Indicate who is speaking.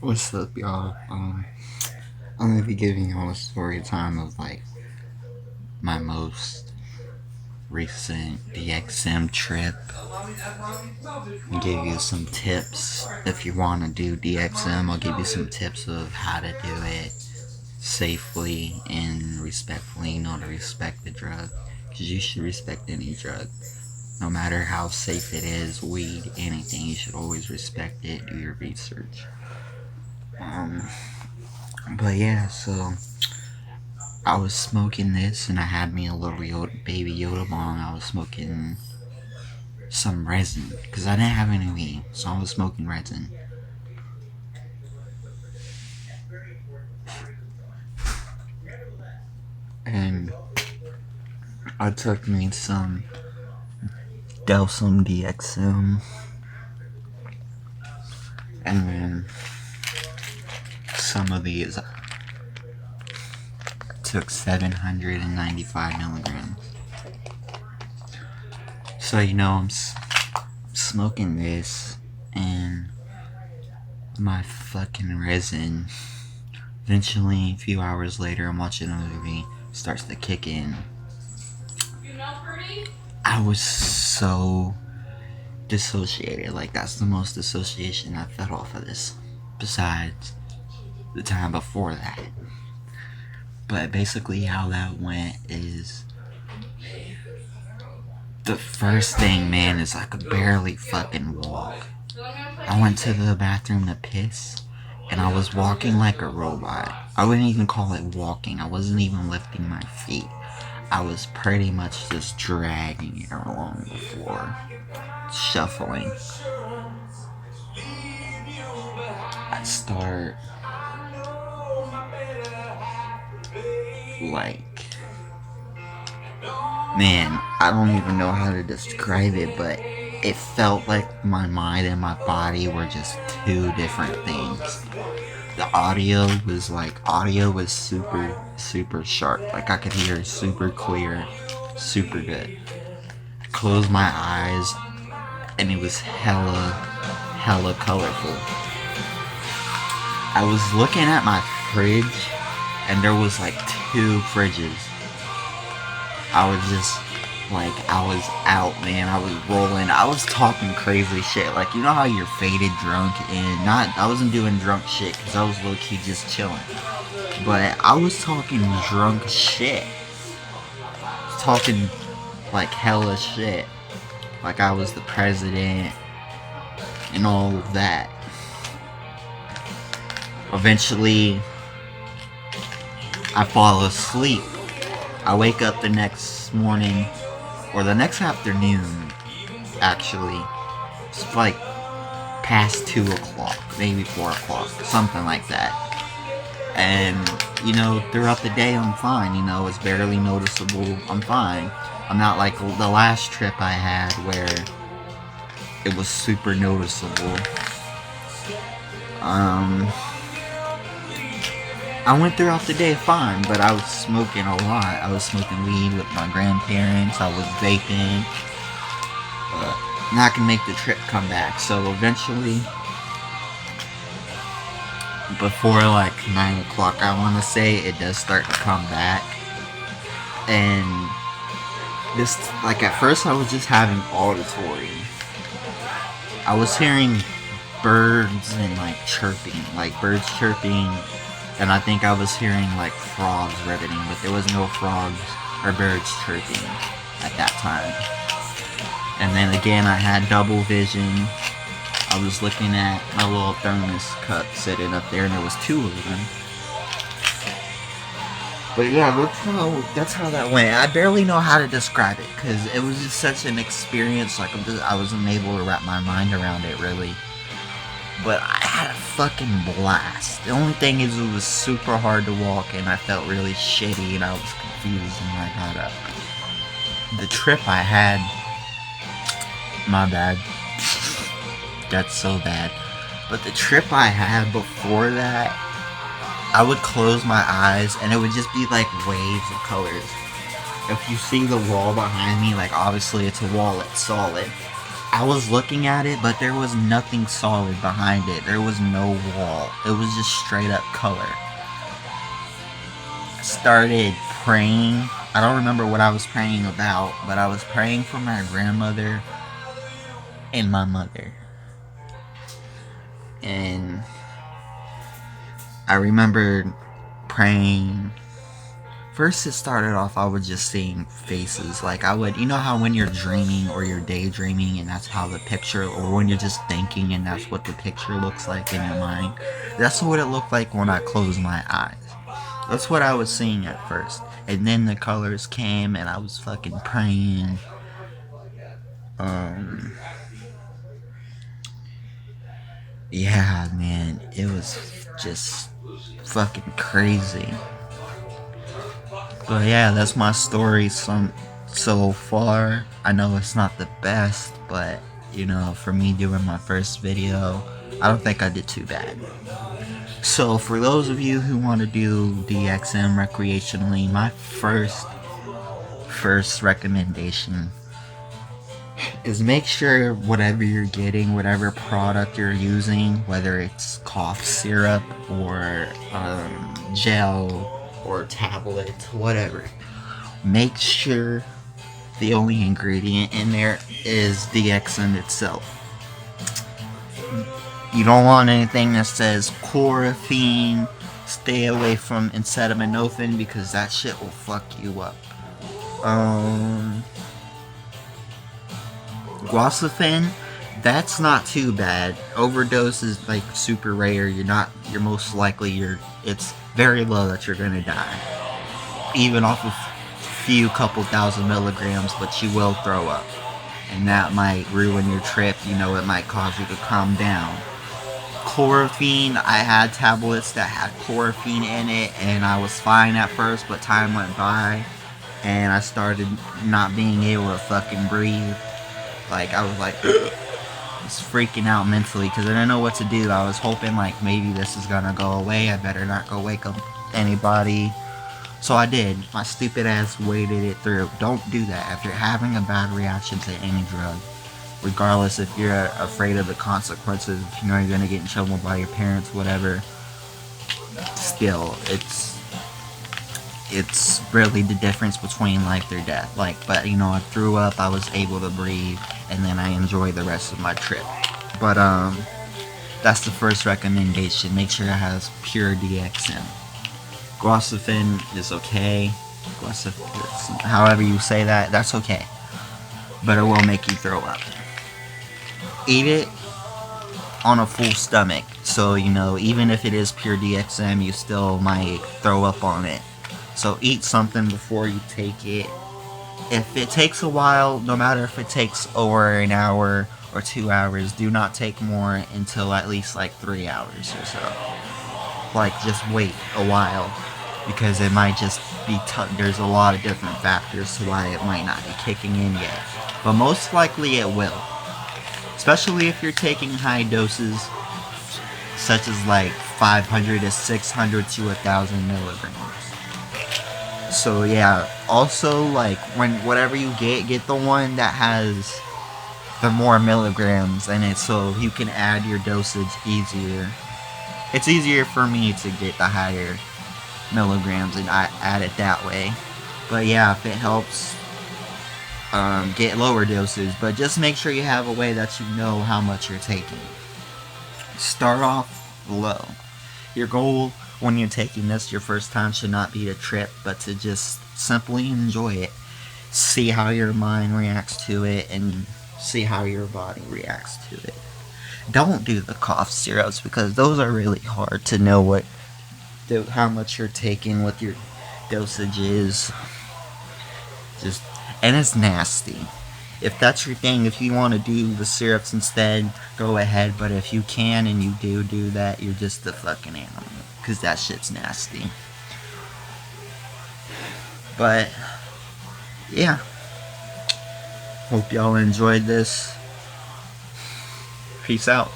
Speaker 1: What's up, y'all? I'm gonna be giving y'all a story time of like my most recent DXM trip. And give you some tips if you want to do DXM. I'll give you some tips of how to do it safely and respectfully. You know, to respect the drug, because you should respect any drug, no matter how safe it is. Weed, anything, you should always respect it. Do your research. Um, but yeah, so I was smoking this, and I had me a little baby Yoda bong. I was smoking some resin because I didn't have any weed, so I was smoking resin. And I took me some Delsum DXM, and then some of these took 795 milligrams. So I'm smoking this, and my fucking resin. Eventually, a few hours later, I'm watching a movie, starts to kick in. I was so dissociated. Like, that's the most dissociation I felt off of this, besides the time before that. But basically, how that went is the first thing, man, is I could barely fucking walk. I went to the bathroom to piss, and I was walking like a robot. I wouldn't even call it walking. I wasn't even lifting my feet. I was pretty much just dragging it along the floor, shuffling. I start like, man, I don't even know how to describe it, but it felt like my mind and my body were just two different things. The audio was super sharp. Like, I could hear super clear, super good. Closed my eyes, and it was hella colorful. I was looking at my fridge, and there was like two fridges. I was just I was out, man. I was rolling. I was talking crazy shit. Like, you know how you're faded drunk, and I wasn't doing drunk shit because I was low key just chilling. But I was talking drunk shit. Talking like hella shit. Like I was the president and all of that. Eventually, I fall asleep. I wake up the next morning, or the next afternoon, actually. It's like past 2 o'clock, maybe 4 o'clock, something like that. And, throughout the day I'm fine, it's barely noticeable, I'm fine. I'm not like the last trip I had where it was super noticeable. I went throughout the day fine, but I was smoking a lot. I was smoking weed with my grandparents. I was vaping. Not gonna make the trip come back. So eventually, before like 9 o'clock, I want to say, it does start to come back. And this, at first I was just having auditory. I was hearing birds and chirping, birds chirping. And I think I was hearing frogs revving, but there was no frogs or birds chirping at that time. And then again, I had double vision. I was looking at my little thermos cup sitting up there, and there was 2 of them. But yeah, that's how that went. I barely know how to describe it, because it was just such an experience. I wasn't able to wrap my mind around it, really. But I had a fucking blast. The only thing is, it was super hard to walk, and I felt really shitty, and I was confused when I got up. The trip I had, my bad. That's so bad. But the trip I had before that, I would close my eyes, and it would just be waves of colors. If you see the wall behind me, obviously it's a wall, it's solid. I was looking at it, but there was nothing solid behind it. There was no wall. It was just straight up color. I started praying. I don't remember what I was praying about, but I was praying for my grandmother and my mother. And I remember praying. First, it started off, I was just seeing faces. Like, I would, you know how when you're dreaming or you're daydreaming and that's how the picture, or when you're just thinking and that's what the picture looks like in your mind? That's what it looked like when I closed my eyes. That's what I was seeing at first. And then the colors came and I was fucking praying. Yeah, man, it was just fucking crazy. But yeah, that's my story so far. I know it's not the best, but you know, for me doing my first video, I don't think I did too bad. So for those of you who want to do DXM recreationally, my first recommendation is make sure whatever you're getting, whatever product you're using, whether it's cough syrup or gel or tablet, whatever, make sure the only ingredient in there is DXM itself. You don't want anything that says chlorophene, stay away from acetaminophen, because that shit will fuck you up. Guaifenesin, that's not too bad. Overdose is like super rare. You're most likely, it's very low that you're gonna die. Even off of few couple thousand milligrams, but you will throw up. And that might ruin your trip, you know, it might cause you to calm down. Chlorophene, I had tablets that had chlorophene in it, and I was fine at first, but time went by, and I started not being able to fucking breathe. Like, I was like, just freaking out mentally, because I didn't know what to do. I was hoping, like, maybe this is gonna go away, I better not go wake up anybody. So I did. My stupid ass waited it through. Don't do that. If you're having a bad reaction to any drug, regardless if you're afraid of the consequences, if you know you're gonna get in trouble by your parents, whatever, still, it's really the difference between life or death. Like, but you know, I threw up, I was able to breathe, and then I enjoyed the rest of my trip. But that's the first recommendation. Make sure it has pure DXM. Guaifenesin is okay. However you say that, that's okay. But it will make you throw up. Eat it on a full stomach. So, you know, even if it is pure DXM, you still might throw up on it. So eat something before you take it. If it takes a while, no matter if it takes over an hour or 2 hours, do not take more until at least like 3 hours or so. Like, just wait a while, because it might just be there's a lot of different factors to why it might not be kicking in yet. But most likely it will. Especially if you're taking high doses, such as like 500 to 600 to 1,000 milligrams. So yeah, also like whatever you get the one that has the more milligrams in it, so you can add your dosage easier. It's easier for me to get the higher milligrams and I add it that way. But yeah, if it helps, get lower dosage, but just make sure you have a way that you know how much you're taking. Start off low. Your goal when you're taking this your first time should not be to trip, but to just simply enjoy it. See how your mind reacts to it and see how your body reacts to it. Don't do the cough syrups, because those are really hard to know how much you're taking, what your dosage is. And it's nasty. If that's your thing, if you want to do the syrups instead, go ahead. But if you can and you do that, you're just a fucking animal, because that shit's nasty. But yeah, hope y'all enjoyed this. Peace out.